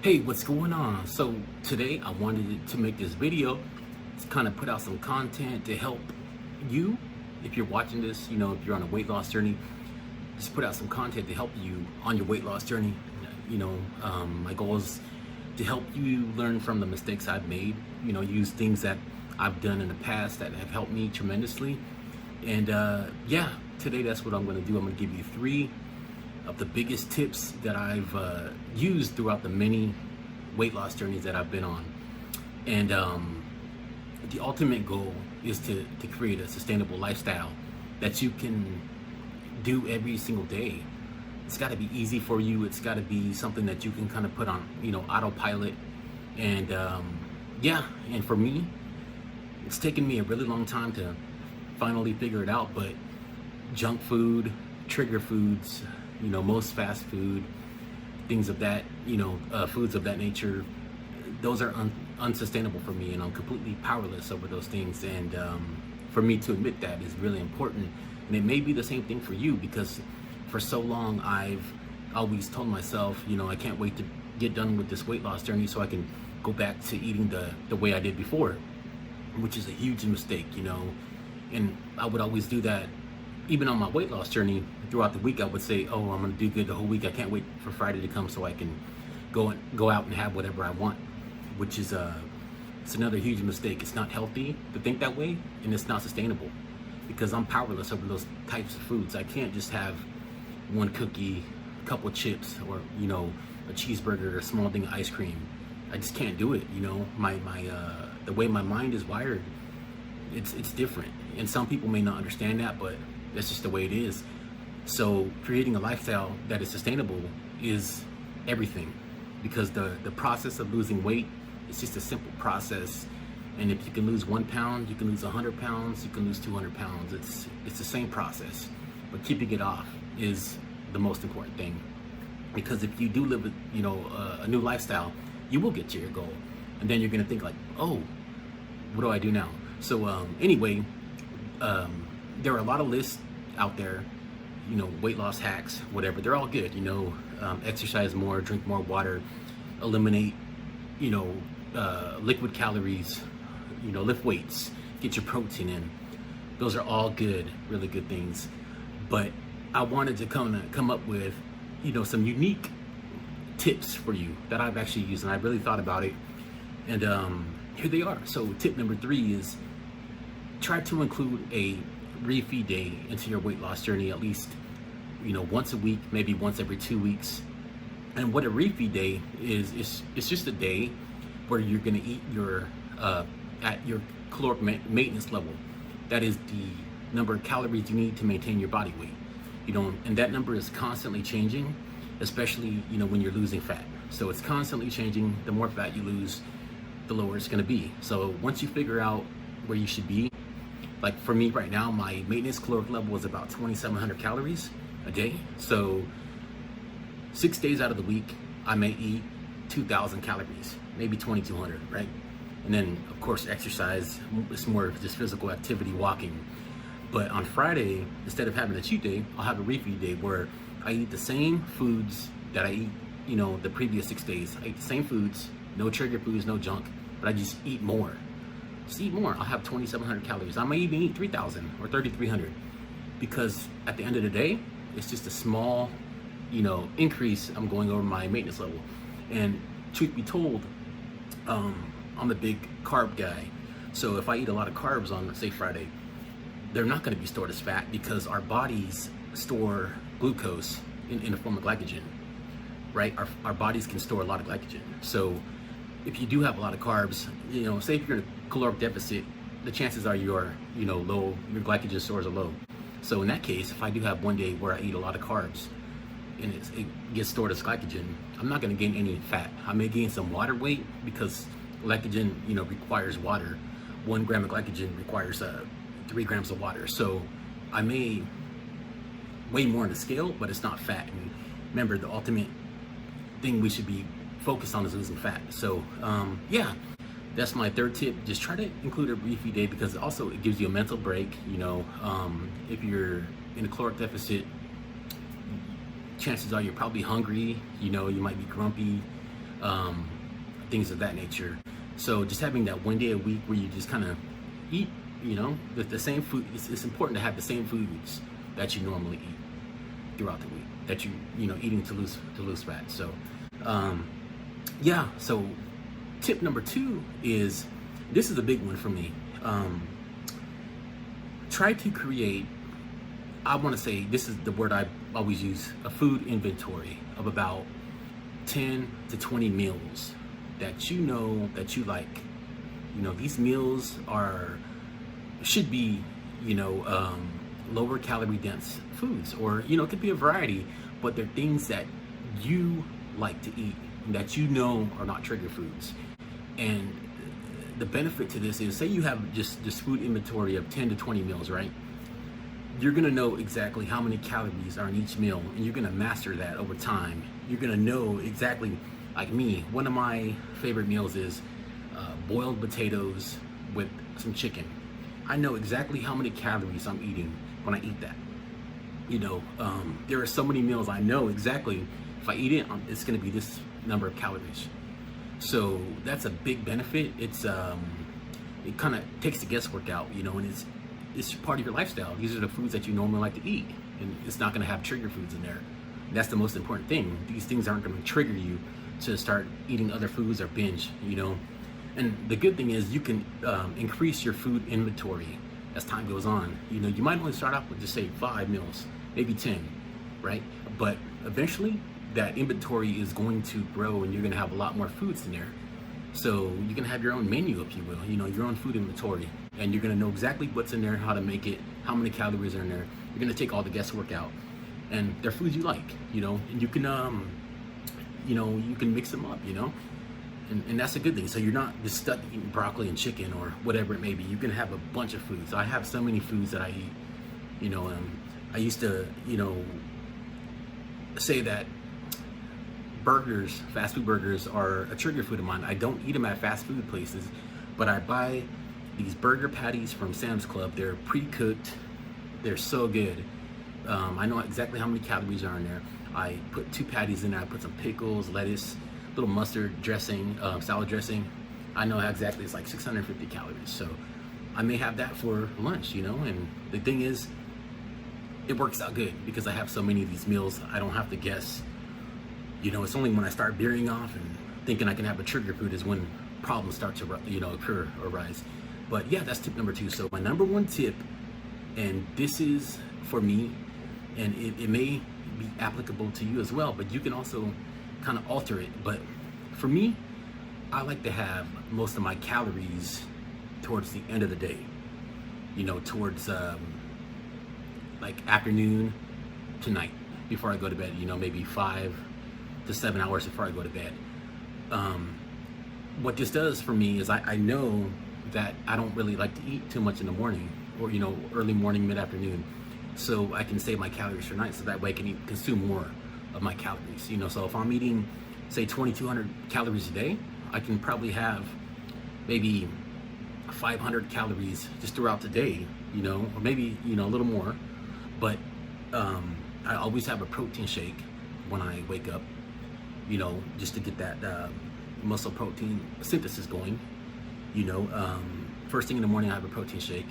Hey, what's going on? So today I wanted to make this video to kind of put out some content to help you. If you're watching this, if you're on a weight loss journey, just put out some content to help you on your weight loss journey. My goal is to help you learn from the mistakes I've made, use things that I've done in the past that have helped me tremendously. And yeah, today that's what I'm going to do. I'm going to give you three of the biggest tips that I've used throughout the many weight loss journeys that I've been on. And the ultimate goal is to create a sustainable lifestyle that you can do every single day. It's got to be easy for you. It's got to be something that you can kind of put on, autopilot. And yeah, and for me, it's taken me a really long time to finally figure it out, but junk food, trigger foods, most fast food, things of that, foods of that nature, those are unsustainable for me, and I'm completely powerless over those things. And for me to admit that is really important. And it may be the same thing for you, because for so long I've always told myself, I can't wait to get done with this weight loss journey so I can go back to eating the way I did before, which is a huge mistake, And I would always do that. Even on my weight loss journey, throughout the week, I would say, "Oh, I'm gonna do good the whole week. I can't wait for Friday to come so I can go out and have whatever I want," which is it's another huge mistake. It's not healthy to think that way, and it's not sustainable, because I'm powerless over those types of foods. I can't just have one cookie, a couple chips, or a cheeseburger, a small thing of ice cream. I just can't do it. My the way my mind is wired, it's different, and some people may not understand that, but that's just the way it is. So creating a lifestyle that is sustainable is everything, because the process of losing weight is just a simple process. And if you can lose 1 pound, you can lose 100 pounds, you can lose 200 pounds. It's the same process, but keeping it off is the most important thing. Because if you do live a new lifestyle, you will get to your goal, and then you're gonna think like, "Oh, what do I do now?" So anyway, there are a lot of lists out there, weight loss hacks, whatever. They're all good, exercise more, drink more water, eliminate, liquid calories, lift weights, get your protein in. Those are all good, really good things. But I wanted to come up with, some unique tips for you that I've actually used, and I really thought about it. And here they are. So tip number 3 is try to include a refeed day into your weight loss journey, at least once a week, maybe once every 2 weeks. And what a refeed day is, it's just a day where you're going to eat your at your caloric maintenance level. That is the number of calories you need to maintain your body weight. And that number is constantly changing, especially when you're losing fat. So it's constantly changing. The more fat you lose, the lower it's going to be. So once you figure out where you should be, like for me right now, my maintenance caloric level is about 2,700 calories a day. So 6 days out of the week, I may eat 2,000 calories, maybe 2,200, right? And then of course exercise, it's more of just physical activity, walking. But on Friday, instead of having a cheat day, I'll have a refeed day where I eat the same foods that I eat, the previous 6 days. I eat the same foods, no trigger foods, no junk, but I just eat more. Just eat more. I'll have 2,700 calories. I may even eat 3,000 or 3,300, because at the end of the day, it's just a small, increase. I'm going over my maintenance level. And truth be told, I'm a big carb guy. So if I eat a lot of carbs on, say, Friday, they're not going to be stored as fat, because our bodies store glucose in the form of glycogen, right? Our bodies can store a lot of glycogen. So if you do have a lot of carbs, say if you're in a caloric deficit, the chances are your glycogen stores are low. So in that case, if I do have one day where I eat a lot of carbs and it gets stored as glycogen, I'm not going to gain any fat. I may gain some water weight, because glycogen, requires water. 1 gram of glycogen requires 3 grams of water. So I may weigh more on the scale, but it's not fat. And remember, the ultimate thing we should be focused on is losing fat. So yeah, that's my 3rd tip. Just try to include a refeed day, because also it gives you a mental break. If you're in a caloric deficit, chances are you're probably hungry. You might be grumpy, um, things of that nature. So just having that one day a week where you just kind of eat, the same food. It's important to have the same foods that you normally eat throughout the week, that eating to lose fat. So yeah. So tip number 2 is, this is a big one for me. Try to create, I want to say, this is the word I always use, a food inventory of about 10 to 20 meals that that you like. These meals should be, lower calorie dense foods, or, it could be a variety, but they're things that you like to eat that are not trigger foods. And the benefit to this is, say you have just this food inventory of 10 to 20 meals, right? You're gonna know exactly how many calories are in each meal, and you're gonna master that over time. You're gonna know exactly, like me, one of my favorite meals is boiled potatoes with some chicken. I know exactly how many calories I'm eating when I eat that. There are so many meals I know exactly, if I eat it, it's gonna be this number of calories. So that's a big benefit. It kind of takes the guesswork out, and it's part of your lifestyle. These are the foods that you normally like to eat, and it's not going to have trigger foods in there. That's the most important thing. These things aren't going to trigger you to start eating other foods or binge, And the good thing is you can increase your food inventory as time goes on. You might only start off with, just say, 5 meals, maybe 10, right? But eventually that inventory is going to grow, and you're going to have a lot more foods in there. So you can have your own menu, if you will, your own food inventory, and you're going to know exactly what's in there, how to make it, how many calories are in there. You're going to take all the guesswork out, and they're foods you like, and you can, you can mix them up, and that's a good thing. So you're not just stuck eating broccoli and chicken or whatever it may be. You can have a bunch of foods. I have so many foods that I eat, I used to, say that burgers, fast food burgers, are a trigger food of mine. I don't eat them at fast food places, but I buy these burger patties from Sam's Club. They're pre-cooked. They're so good. I know exactly how many calories are in there. I put 2 patties in there. I put some pickles, lettuce, little mustard dressing, salad dressing. I know exactly, it's like 650 calories. So I may have that for lunch, and the thing is, it works out good because I have so many of these meals. I don't have to guess. It's only when I start veering off and thinking I can have a trigger food is when problems start to, occur or rise. But yeah, that's tip number 2. So my number 1 tip, and this is for me, and it may be applicable to you as well, but you can also kind of alter it. But for me, I like to have most of my calories towards the end of the day, towards like afternoon to night before I go to bed, maybe 5 to 7 hours before I go to bed. What this does for me is I know that I don't really like to eat too much in the morning, or early morning, mid-afternoon, so I can save my calories for night, so that way I can consume more of my calories. So if I'm eating, say, 2,200 calories a day, I can probably have maybe 500 calories just throughout the day, or maybe a little more. But I always have a protein shake when I wake up, just to get that muscle protein synthesis going. First thing in the morning I have a protein shake,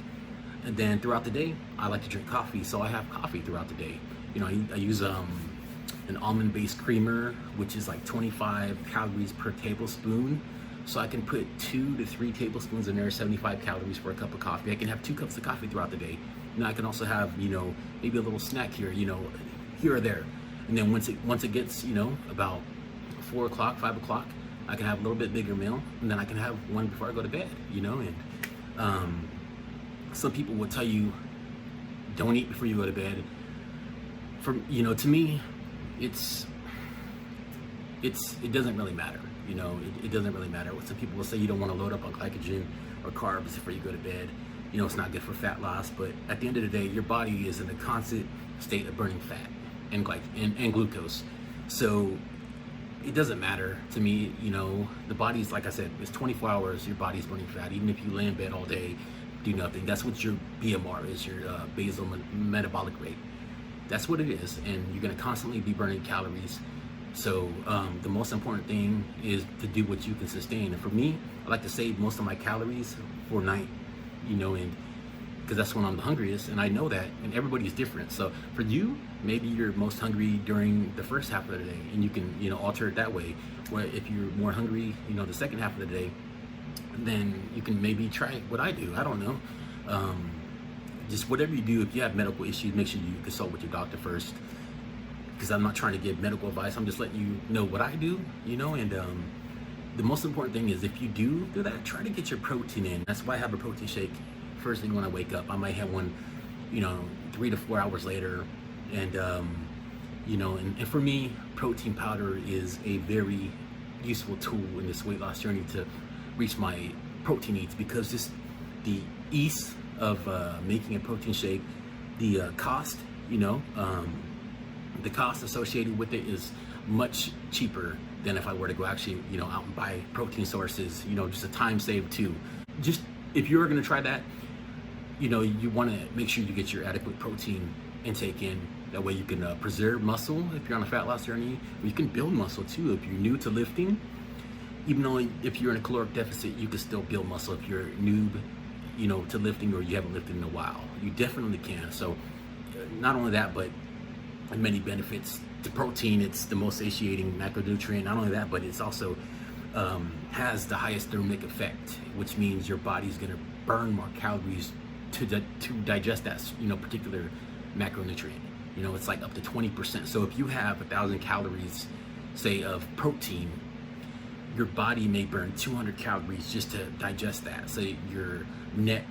and then throughout the day I like to drink coffee, so I have coffee throughout the day. I use an almond-based creamer, which is like 25 calories per tablespoon. So I can put 2 to 3 tablespoons in there, 75 calories for a cup of coffee. I can have 2 cups of coffee throughout the day. I can also have, maybe a little snack here, here or there. And then once it gets, about 4 o'clock, 5 o'clock, I can have a little bit bigger meal, and then I can have one before I go to bed, and some people will tell you, don't eat before you go to bed. To me, it doesn't really matter. It doesn't really matter. Some people will say you don't want to load up on glycogen or carbs before you go to bed. It's not good for fat loss, but at the end of the day, your body is in a constant state of burning fat and glucose. So it doesn't matter to me. The body's, like I said, it's 24 hours, your body's burning fat. Even if you lay in bed all day, do nothing. That's what your BMR is, your basal metabolic rate. That's what it is, and you're going to constantly be burning calories. So the most important thing is to do what you can sustain. And for me, I like to save most of my calories for night, and because that's when I'm the hungriest, and I know that, and everybody's different. So for you, maybe you're most hungry during the first half of the day, and you can, alter it that way. Where if you're more hungry, the second half of the day, then you can maybe try what I do. I don't know. Just whatever you do, if you have medical issues, make sure you consult with your doctor first. Because I'm not trying to give medical advice. I'm just letting you know what I do, and the most important thing is if you do that, try to get your protein in. That's why I have a protein shake first thing when I wake up. I might have one, 3 to 4 hours later. And, and for me, protein powder is a very useful tool in this weight loss journey to reach my protein needs, because just the ease of making a protein shake, the cost, the cost associated with it is much cheaper than if I were to go actually, out and buy protein sources, just a time save too. Just if you're gonna try that, you wanna make sure you get your adequate protein intake in. That way you can preserve muscle if you're on a fat loss journey, or you can build muscle too. If you're new to lifting, even though if you're in a caloric deficit, you can still build muscle if you're noob, to lifting, or you haven't lifted in a while. You definitely can. So not only that, but many benefits to protein. It's the most satiating macronutrient. Not only that, but it's also has the highest thermic effect, which means your body's going to burn more calories to digest that particular macronutrient. It's like up to 20%. So if you have 1,000 calories, say, of protein, your body may burn 200 calories just to digest that. So your net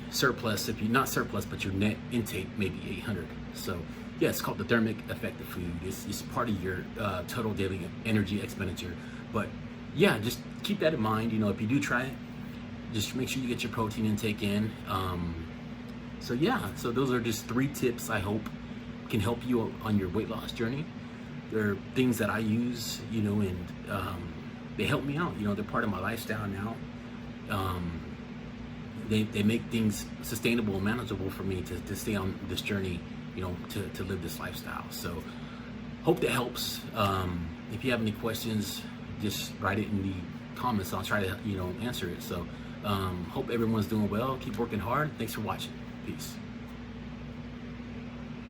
surplus, if you're not surplus, but your net intake may be 800. So yeah, it's called the thermic effect of food. It's part of your total daily energy expenditure. But yeah, just keep that in mind. If you do try it, just make sure you get your protein intake in. So yeah, so those are just 3 tips I hope can help you on your weight loss journey. They're things that I use, and they help me out. They're part of my lifestyle now. They make things sustainable and manageable for me to stay on this journey, to live this lifestyle. So hope that helps. If you have any questions, just write it in the comments. I'll try to, answer it. So hope everyone's doing well. Keep working hard. Thanks for watching. Peace.